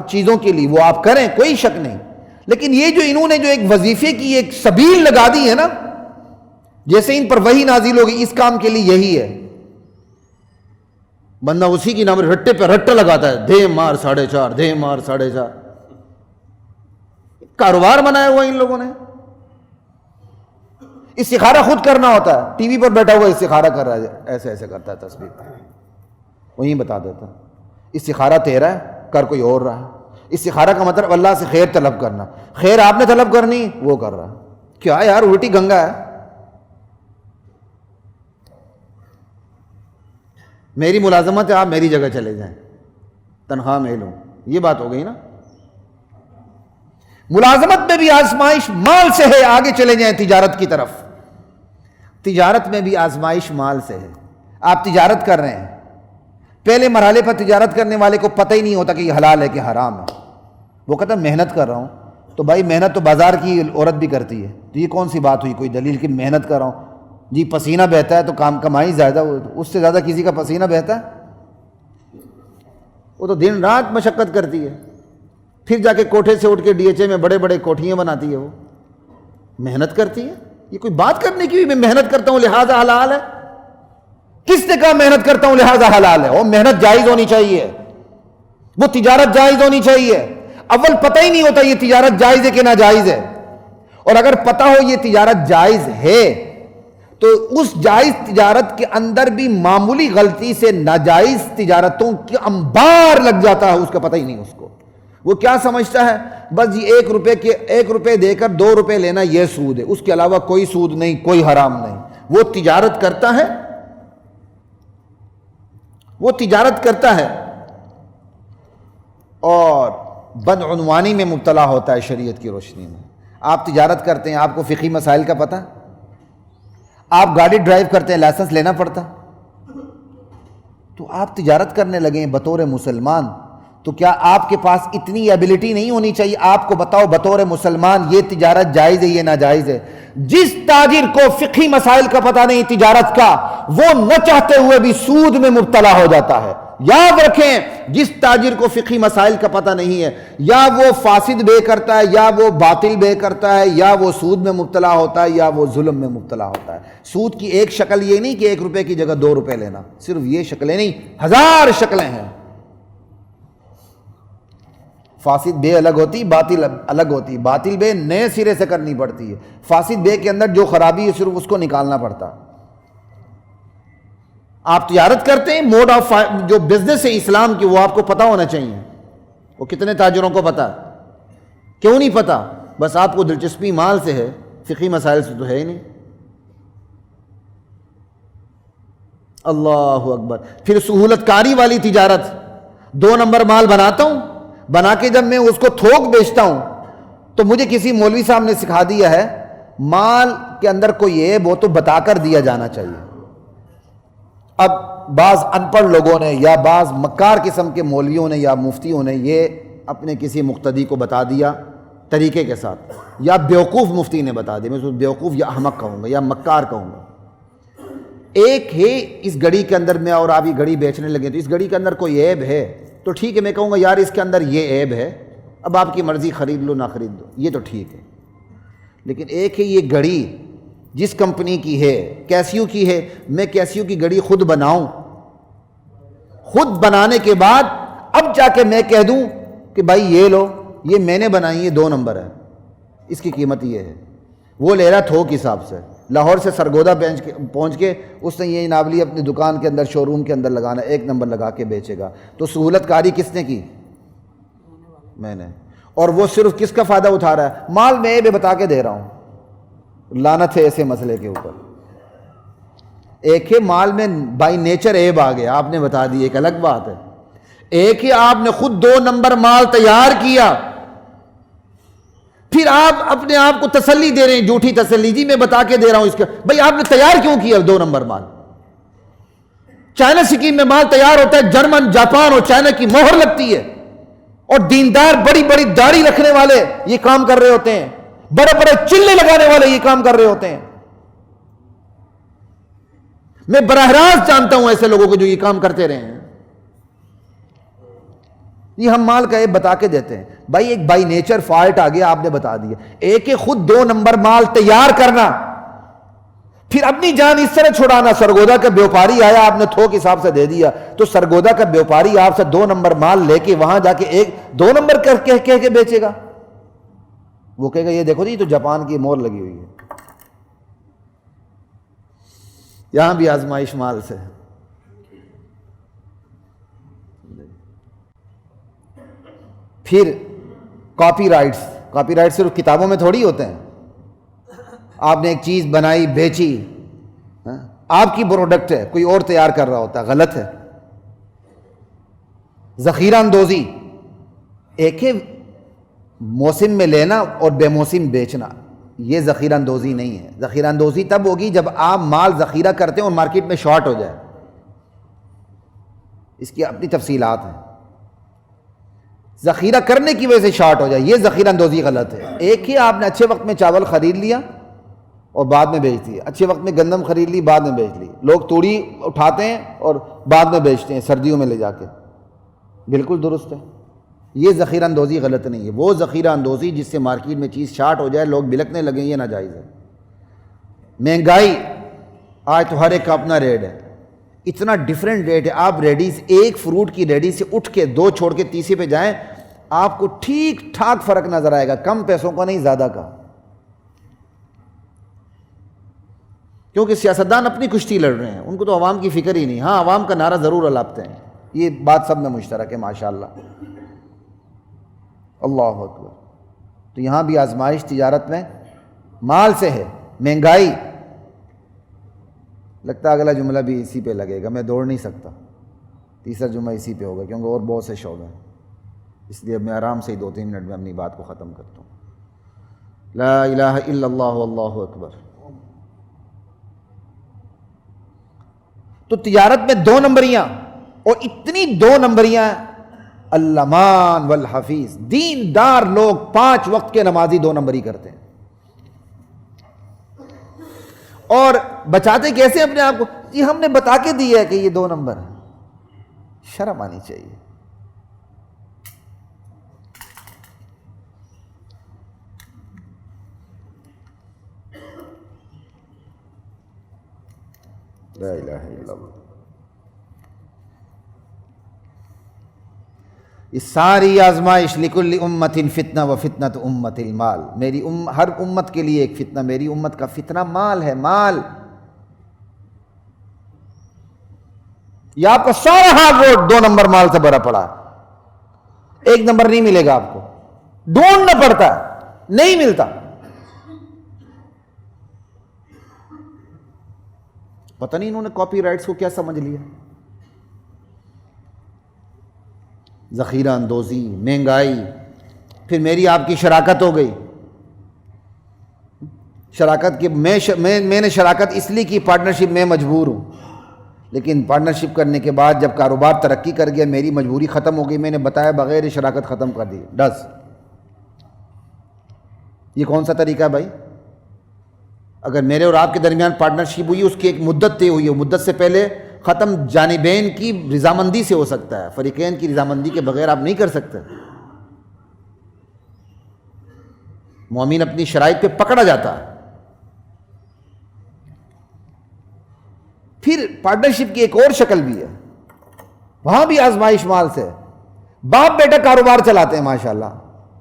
چیزوں کے لیے، وہ آپ کریں، کوئی شک نہیں، لیکن یہ جو انہوں نے جو ایک وظیفے کی ایک سبیل لگا دی ہے نا، جیسے ان پر وحی نازل ہوگی اس کام کے لیے یہی ہے، بندہ اسی کی نام رٹے پہ رٹا لگاتا ہے، دے مار 4.5، دے مار 4.5، کاروبار بنایا ہوا ان لوگوں نے۔ استخارہ خود کرنا ہوتا ہے، ٹی وی پر بیٹھا ہوا استخارہ کر رہا ہے، ایسے ایسے کرتا ہے تصویر، وہیں بتا دیتا استخارہ تیرا ہے، کر کوئی اور رہا ہے۔ استخارہ کا مطلب اللہ سے خیر طلب کرنا، خیر آپ نے طلب کرنی وہ کر رہا ہے، کیا یار الٹی گنگا ہے۔ میری ملازمت ہے، آپ میری جگہ چلے جائیں، تنخواہ میں لوں، یہ بات ہو گئی نا۔ ملازمت میں بھی آزمائش مال سے ہے، آگے چلے جائیں تجارت کی طرف، تجارت میں بھی آزمائش مال سے ہے۔ آپ تجارت کر رہے ہیں، پہلے مرحلے پر تجارت کرنے والے کو پتہ ہی نہیں ہوتا کہ یہ حلال ہے کہ حرام ہے، وہ کہتا ہے محنت کر رہا ہوں، تو بھائی محنت تو بازار کی عورت بھی کرتی ہے، تو یہ کون سی بات ہوئی کوئی دلیل کہ محنت کر رہا ہوں؟ جی پسینہ بہتا ہے تو کام کمائی زیادہ، اس سے زیادہ کسی کا پسینہ بہتا ہے؟ وہ تو دن رات مشقت کرتی ہے، پھر جا کے کوٹھے سے اٹھ کے ڈی ایچ اے میں بڑے بڑے کوٹھیاں بناتی ہے، وہ محنت کرتی ہے۔ یہ کوئی بات کرنے کی، میں محنت کرتا ہوں لہذا حلال ہے؟ کس نے کہا محنت کرتا ہوں لہذا حلال ہے؟ وہ محنت جائز ہونی چاہیے، وہ تجارت جائز ہونی چاہیے۔ اول پتہ ہی نہیں ہوتا یہ تجارت جائز ہے کہ ناجائز ہے، اور اگر پتہ ہو یہ تجارت جائز ہے تو اس جائز تجارت کے اندر بھی معمولی غلطی سے ناجائز تجارتوں کی انبار لگ جاتا ہے، اس کا پتہ ہی نہیں اس کو۔ وہ کیا سمجھتا ہے بس یہ 1 روپے دے کر 2 روپے لینا یہ سود ہے، اس کے علاوہ کوئی سود نہیں، کوئی حرام نہیں۔ وہ تجارت کرتا ہے، وہ تجارت کرتا ہے اور بدعنوانی میں مبتلا ہوتا ہے شریعت کی روشنی میں۔ آپ تجارت کرتے ہیں، آپ کو فقہی مسائل کا پتہ، آپ گاڑی ڈرائیو کرتے ہیں، لائسنس لینا پڑتا، تو آپ تجارت کرنے لگے ہیں بطور مسلمان، تو کیا آپ کے پاس اتنی ایبلٹی نہیں ہونی چاہیے آپ کو بتاؤ بطور مسلمان یہ تجارت جائز ہے یہ ناجائز ہے؟ جس تاجر کو فقہی مسائل کا پتہ نہیں تجارت کا، وہ نہ چاہتے ہوئے بھی سود میں مبتلا ہو جاتا ہے۔ یاد رکھیں، جس تاجر کو فقہی مسائل کا پتہ نہیں ہے، یا وہ فاسد بے کرتا ہے، یا وہ باطل بے کرتا ہے، یا وہ سود میں مبتلا ہوتا ہے، یا وہ ظلم میں مبتلا ہوتا ہے۔ سود کی ایک شکل یہ نہیں کہ 1 روپے کی جگہ 2 روپے لینا، صرف یہ شکلیں نہیں، 1000 شکلیں ہیں۔ فاسد بے الگ ہوتی، باطل الگ ہوتی، باطل بے نئے سرے سے کرنی پڑتی ہے، فاسد بے کے اندر جو خرابی ہے صرف اس کو نکالنا پڑتا۔ آپ تجارت کرتے ہیں، موڈ آف جو بزنس ہے اسلام کی وہ آپ کو پتہ ہونا چاہیے۔ وہ کتنے تاجروں کو پتہ؟ کیوں نہیں پتہ؟ بس آپ کو دلچسپی مال سے ہے، فقہی مسائل سے تو ہے ہی نہیں۔ اللہ اکبر۔ پھر سہولت کاری والی تجارت، 2 نمبر مال بناتا ہوں، بنا کے جب میں اس کو تھوک بیچتا ہوں تو مجھے کسی مولوی صاحب نے سکھا دیا ہے مال کے اندر کوئی عیب ہو تو بتا کر دیا جانا چاہیے۔ اب بعض ان پڑھ لوگوں نے یا بعض مکار قسم کے مولویوں نے یا مفتیوں نے یہ اپنے کسی مقتدی کو بتا دیا طریقے کے ساتھ، یا بیوقوف مفتی نے بتا دیا، میں اس کو بیوقوف یا احمق کہوں گا یا مکار کہوں گا۔ ایک ہے اس گھڑی کے اندر میں اور آپ یہ گھڑی بیچنے لگے تو اس گھڑی کے اندر کوئی عیب ہے تو ٹھیک ہے، میں کہوں گا یار اس کے اندر یہ عیب ہے، اب آپ کی مرضی خرید لو نہ خرید لو، یہ تو ٹھیک ہے۔ لیکن ایک ہے یہ گھڑی جس کمپنی کی ہے، کیسیو کی ہے، میں کیسیو کی گھڑی خود بناؤں، خود بنانے کے بعد اب جا کے میں کہہ دوں کہ بھائی یہ لو، یہ میں نے بنائی ہے، 2 نمبر ہے، اس کی قیمت یہ ہے، وہ لے رہا تھوک حساب سے، لاہور سے سرگودا پہنچ کے اس نے یہ ناولی اپنی دکان کے اندر شو روم کے اندر لگانا، 1 نمبر لگا کے بیچے گا، تو سہولت کاری کس نے کی؟ میں نے۔ اور وہ صرف کس کا فائدہ اٹھا رہا ہے؟ مال میں بھی بتا کے دے رہا ہوں۔ لعنت ہے ایسے مسئلے کے اوپر۔ ایک ہے مال میں بائی نیچر عیب آ گیا، آپ نے بتا دی، ایک الگ بات ہے۔ ایک ہے آپ نے خود 2 نمبر مال تیار کیا، پھر آپ اپنے آپ کو تسلی دے رہے ہیں، جھوٹی تسلی، جی میں بتا کے دے رہا ہوں اس کا۔ بھائی آپ نے تیار کیوں کیا 2 نمبر مال؟ چائنا سکیم میں مال تیار ہوتا ہے، جرمن، جاپان اور چائنا کی مہر لگتی ہے، اور دیندار بڑی بڑی داڑھی رکھنے والے یہ کام کر رہے ہوتے ہیں، بڑے بڑے چلے لگانے والے یہ کام کر رہے ہوتے ہیں۔ میں براہ راست جانتا ہوں ایسے لوگوں کو جو یہ کام کرتے رہے ہیں۔ یہ ہم مال کا بتا کے دیتے ہیں بھائی، ایک بائی نیچر فالٹ آ گیا، آپ نے بتا دیا. ایک خود 2 نمبر مال تیار کرنا، پھر اپنی جان اس طرح چھڑانا. سرگودا کا بیوپاری آیا، آپ نے تھوک حساب سے دے دیا، تو سرگودا کا بیوپاری آپ سے 2 نمبر مال لے کے وہاں جا کے 2 نمبر کہہ کے بیچے گا. وہ کہے گا یہ دیکھو جی تو جاپان کی مور لگی ہوئی ہے. یہاں بھی آزمائش مال سے. پھر کاپی رائٹس صرف کتابوں میں تھوڑی ہوتے ہیں. آپ نے ایک چیز بنائی، بیچی، آپ کی پروڈکٹ ہے، کوئی اور تیار کر رہا ہوتا ہے، غلط ہے. ذخیرہ اندوزی، ایک ہی موسم میں لینا اور بے موسم بیچنا، یہ ذخیرہ اندوزی نہیں ہے. ذخیرہ اندوزی تب ہوگی جب آپ مال ذخیرہ کرتے ہیں اور مارکیٹ میں شارٹ ہو جائے. اس کی اپنی تفصیلات ہیں. ذخیرہ کرنے کی وجہ سے شارٹ ہو جائے، یہ ذخیرہ اندوزی غلط ہے. ایک ہی آپ نے اچھے وقت میں چاول خرید لیا اور بعد میں بیچ دیا، اچھے وقت میں گندم خرید لی بعد میں بیچ لی. لوگ توڑی اٹھاتے ہیں اور بعد میں بیچتے ہیں سردیوں میں لے جا کے. بالکل درست ہے. یہ ذخیرہ اندوزی غلط نہیں ہے. وہ ذخیرہ اندوزی جس سے مارکیٹ میں چیز شارٹ ہو جائے، لوگ بلکنے لگیں، یہ ناجائز ہے. مہنگائی، آج تو ہر ایک کا اپنا ریٹ ہے، اتنا ڈیفرنٹ ریٹ ہے. آپ ریڈیز، ایک فروٹ کی ریڈی سے اٹھ کے 2 چھوڑ کے تیسرے پہ جائیں، آپ کو ٹھیک ٹھاک فرق نظر آئے گا، کم پیسوں کا نہیں، زیادہ کا. کیونکہ سیاستدان اپنی کشتی لڑ رہے ہیں، ان کو تو عوام کی فکر ہی نہیں. ہاں، عوام کا نعرہ ضرور الاپتے ہیں، یہ بات سب میں مشترک ہے ماشاءاللہ. اللہ اکبر. تو یہاں بھی آزمائش تجارت میں مال سے ہے. مہنگائی، لگتا ہے اگلا جملہ بھی اسی پہ لگے گا، میں دوڑ نہیں سکتا. تیسرا جملہ اسی پہ ہوگا کیونکہ اور بہت سے شعبے ہیں، اس لیے اب میں آرام سے ہی 2-3 منٹ میں اپنی بات کو ختم کرتا ہوں. لا الہ الا اللہ واللہ اکبر. تو تجارت میں 2 نمبریاں، اور اتنی 2 نمبریاں، المان والحفیظ. دیندار لوگ 5 وقت کے نمازی 2 نمبری کرتے ہیں. اور بچاتے کیسے اپنے آپ کو؟ جی ہم نے بتا کے دیا ہے کہ یہ 2 نمبر ہے. شرم آنی چاہیے. لا الہ الا اللہ. یہ ساری آزمائش لکل امت فتنہ و فتنۃ امت المال. میری ہر امت کے لیے ایک فتنہ، میری امت کا فتنہ مال ہے. مال، یہ آپ کا سارا ہارڈ روڈ 2 نمبر مال سے بھرا پڑا. 1 نمبر نہیں ملے گا آپ کو، ڈھونڈنا پڑتا ہے، نہیں ملتا. پتہ نہیں انہوں نے کاپی رائٹس کو کیا سمجھ لیا. ذخیرہ اندوزی، مہنگائی، پھر میری آپ کی شراکت ہو گئی. شراکت کی میں نے شراکت اس لیے کی، پارٹنرشپ میں مجبور ہوں، لیکن پارٹنرشپ کرنے کے بعد جب کاروبار ترقی کر گیا، میری مجبوری ختم ہو گئی، میں نے بتایا بغیر شراکت ختم کر دی. یہ کون سا طریقہ ہے بھائی؟ اگر میرے اور آپ کے درمیان پارٹنرشپ ہوئی، اس کی ایک مدت طے ہوئی ہے، مدت سے پہلے ختم جانبین کی رضامندی سے ہو سکتا ہے، فریقین کی رضامندی کے بغیر آپ نہیں کر سکتے. مومن اپنی شرائط پہ پکڑا جاتا ہے. پھر پارٹنرشپ کی ایک اور شکل بھی ہے، وہاں بھی آزمائش مال سے. باپ بیٹا کاروبار چلاتے ہیں ماشاءاللہ.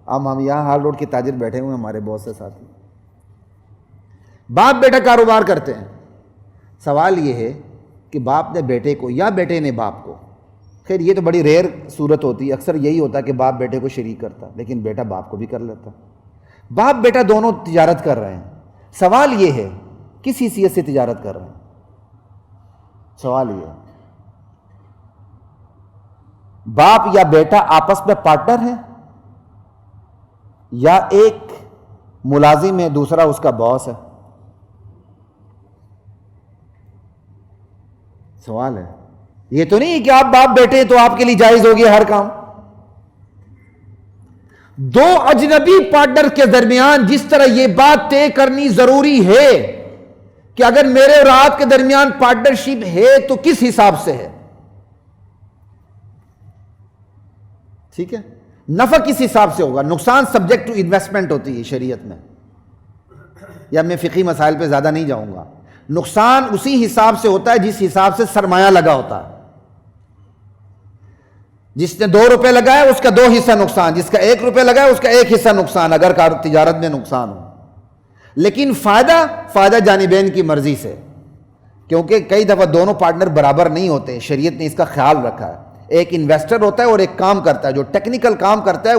ہم یہاں ہال روڈ کے تاجر بیٹھے ہوئے ہیں، ہمارے بہت سے ساتھی باپ بیٹا کاروبار کرتے ہیں. سوال یہ ہے کہ باپ نے بیٹے کو یا بیٹے نے باپ کو، خیر یہ تو بڑی ریئر صورت ہوتی ہے، اکثر یہی ہوتا ہے کہ باپ بیٹے کو شریک کرتا، لیکن بیٹا باپ کو بھی کر لیتا. باپ بیٹا دونوں تجارت کر رہے ہیں. سوال یہ ہے کس حیثیت سے تجارت کر رہے ہیں؟ سوال یہ ہے باپ یا بیٹا آپس میں پارٹنر ہیں، یا ایک ملازم ہے دوسرا اس کا باس ہے؟ سوال ہے. یہ تو نہیں کہ آپ باپ بیٹے تو آپ کے لیے جائز ہو گیا ہر کام. 2 اجنبی پارٹنر کے درمیان جس طرح یہ بات طے کرنی ضروری ہے کہ اگر میرے اور آپ کے درمیان پارٹنرشپ ہے تو کس حساب سے ہے. ٹھیک ہے، نفع کس حساب سے ہوگا؟ نقصان سبجیکٹ ٹو انویسٹمنٹ ہوتی ہے شریعت میں، یا میں فقہی مسائل پہ زیادہ نہیں جاؤں گا. نقصان اسی حساب سے ہوتا ہے جس حساب سے سرمایہ لگا ہوتا ہے. جس نے 2 روپے لگائے اس کا 2 حصہ نقصان، جس کا 1 روپے لگائے اس کا 1 حصہ نقصان، اگر تجارت میں نقصان ہو. لیکن فائدہ جانبین کی مرضی سے، کیونکہ کئی دفعہ دونوں پارٹنر برابر نہیں ہوتے. شریعت نے اس کا خیال رکھا ہے. ایک انویسٹر ہوتا ہے اور ایک کام کرتا ہے، جو ٹیکنیکل کام کرتا ہے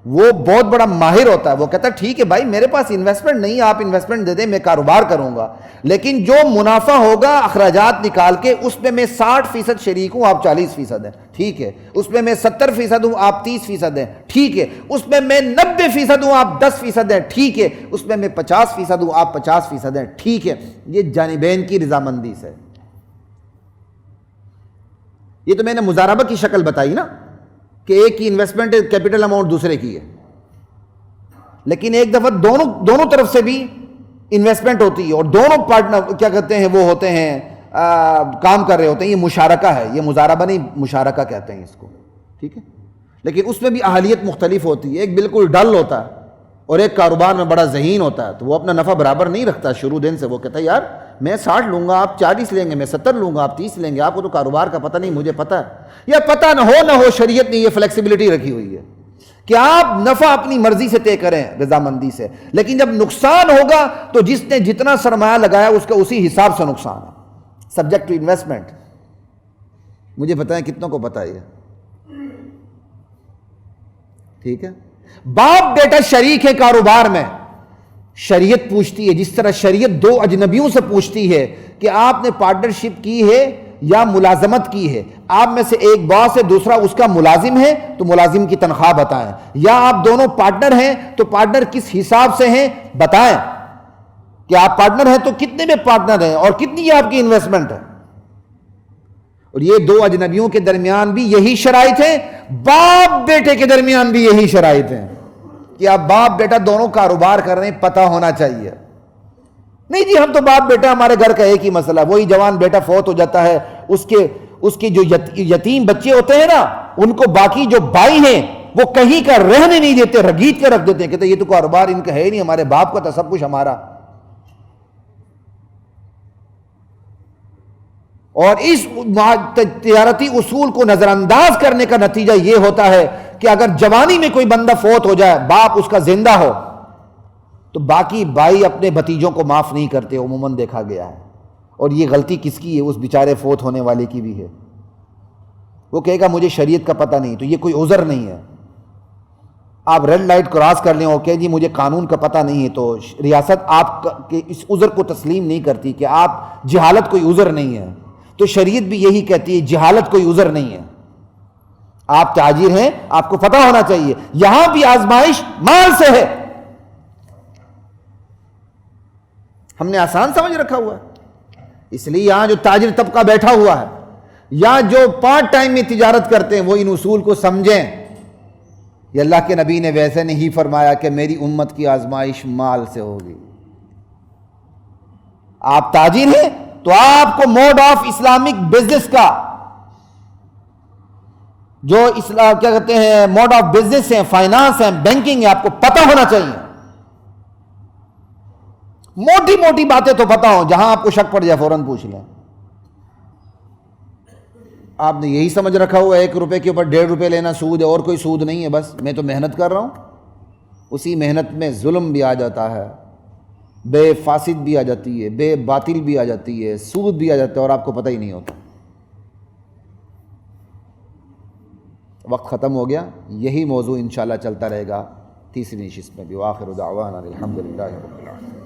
وہ بہت بڑا ماہر ہوتا ہے. وہ کہتا ہے ٹھیک ہے بھائی میرے پاس انویسٹمنٹ نہیں ہے، آپ انویسٹمنٹ دے دیں، میں کاروبار کروں گا، لیکن جو منافع ہوگا اخراجات نکال کے اس میں میں 60% شریک ہوں، آپ 40% ہیں، ٹھیک ہے. اس میں میں 70% ہوں، آپ 30% ہیں، ٹھیک ہے. اس میں میں 90% ہوں، آپ 10% ہیں، ٹھیک ہے. اس میں میں 50% ہوں، آپ 50% ہیں، ٹھیک ہے. یہ جانبین کی رضامندی سے. یہ تو میں نے مضاربہ کی شکل بتائی نا، کہ ایک کی انویسٹمنٹ کیپٹل اماؤنٹ دوسرے کی ہے، لیکن ایک دفعہ دونوں طرف سے بھی انویسٹمنٹ ہوتی ہے اور دونوں پارٹنر کیا کہتے ہیں، وہ ہوتے ہیں کام کر رہے ہوتے ہیں. یہ مشارکہ ہے، یہ مضاربہ نہیں، مشارکہ کہتے ہیں اس کو، ٹھیک ہے. لیکن اس میں بھی اہلیت مختلف ہوتی ہے. ایک بالکل ڈل ہوتا ہے اور ایک کاروبار میں بڑا ذہین ہوتا ہے، تو وہ اپنا نفع برابر نہیں رکھتا شروع دن سے. وہ کہتا ہے یار میں 60 لوں گا، آپ 40 لیں گے، میں 70 لوں گا، آپ 30 لیں گے. آپ کو تو کاروبار کا پتہ نہیں، مجھے پتہ ہے. یا پتہ نہ ہو شریعت نے یہ فلیکسیبلٹی رکھی ہوئی ہے کہ آپ نفع اپنی مرضی سے طے کریں رضامندی سے، لیکن جب نقصان ہوگا تو جس نے جتنا سرمایہ لگایا اس کا اسی حساب سے نقصان ہے، سبجیکٹ ٹو انویسٹمنٹ. مجھے بتائیں کتنوں کو پتہ ہے؟ ٹھیک ہے. باپ بیٹا شریک ہے کاروبار میں، شریعت پوچھتی ہے، جس طرح شریعت 2 اجنبیوں سے پوچھتی ہے کہ آپ نے پارٹنرشپ کی ہے یا ملازمت کی ہے. آپ میں سے ایک باس ہے، دوسرا اس کا ملازم ہے، تو ملازم کی تنخواہ بتائیں. یا آپ دونوں پارٹنر ہیں تو پارٹنر کس حساب سے ہیں بتائیں، کہ آپ پارٹنر ہیں تو کتنے میں پارٹنر ہیں اور کتنی آپ کی انویسٹمنٹ ہے. اور یہ 2 اجنبیوں کے درمیان بھی یہی شرائط ہیں، باپ بیٹے کے درمیان بھی یہی شرائط ہیں کہ آپ باپ بیٹا دونوں کاروبار کر رہے ہیں، پتہ ہونا چاہیے. نہیں جی ہم تو باپ بیٹا، ہمارے گھر کا ایک ہی مسئلہ، وہی جوان بیٹا فوت ہو جاتا ہے، اس کے جو یتیم بچے ہوتے ہیں نا، ان کو باقی جو بھائی ہیں وہ کہیں کا رہنے نہیں دیتے، رگیت کے رکھ دیتے ہیں، کہتے ہیں یہ تو کاروبار ان کا ہے ہی نہیں، ہمارے باپ کا تھا سب کچھ ہمارا. اور اس تجارتی اصول کو نظر انداز کرنے کا نتیجہ یہ ہوتا ہے کہ اگر جوانی میں کوئی بندہ فوت ہو جائے، باپ اس کا زندہ ہو، تو باقی بھائی اپنے بھتیجوں کو معاف نہیں کرتے، عموماً دیکھا گیا ہے. اور یہ غلطی کس کی ہے؟ اس بیچارے فوت ہونے والے کی بھی ہے. وہ کہے گا مجھے شریعت کا پتہ نہیں، تو یہ کوئی عذر نہیں ہے. آپ ریڈ لائٹ کراس کر لیں اور کہیں جی مجھے قانون کا پتہ نہیں ہے، تو ریاست آپ کے اس عذر کو تسلیم نہیں کرتی کہ آپ جہالت کوئی عذر نہیں ہے. تو شریعت بھی یہی کہتی ہے جہالت کوئی عذر نہیں ہے. آپ تاجر ہیں، آپ کو پتہ ہونا چاہیے. یہاں بھی آزمائش مال سے ہے، ہم نے آسان سمجھ رکھا ہوا ہے. اس لیے یہاں جو تاجر طبقہ بیٹھا ہوا ہے یا جو پارٹ ٹائم میں تجارت کرتے ہیں وہ ان اصول کو سمجھیں. یہ اللہ کے نبی نے ویسے نہیں فرمایا کہ میری امت کی آزمائش مال سے ہوگی. آپ تاجر ہیں تو آپ کو موڈ آف اسلامک بزنس کا جو کیا کہتے ہیں موڈ آف بزنس ہیں، فائنانس ہیں، بینکنگ ہے، آپ کو پتہ ہونا چاہیے. موٹی موٹی باتیں تو پتہ ہوں، جہاں آپ کو شک پڑ جائے فوراً پوچھ لیں. آپ نے یہی سمجھ رکھا ہوا 1 روپے کے اوپر 1.5 روپے لینا سود ہے، اور کوئی سود نہیں ہے، بس میں تو محنت کر رہا ہوں. اسی محنت میں ظلم بھی آ جاتا ہے، بے فاسد بھی آ جاتی ہے، بے باطل بھی آ جاتی ہے، سود بھی آ جاتا ہے، اور آپ کو پتہ ہی نہیں ہوتا. وقت ختم ہو گیا. یہی موضوع انشاءاللہ چلتا رہے گا تیسری نشست میں بھی. وآخر دعوانا الحمدللہ رب العالمین.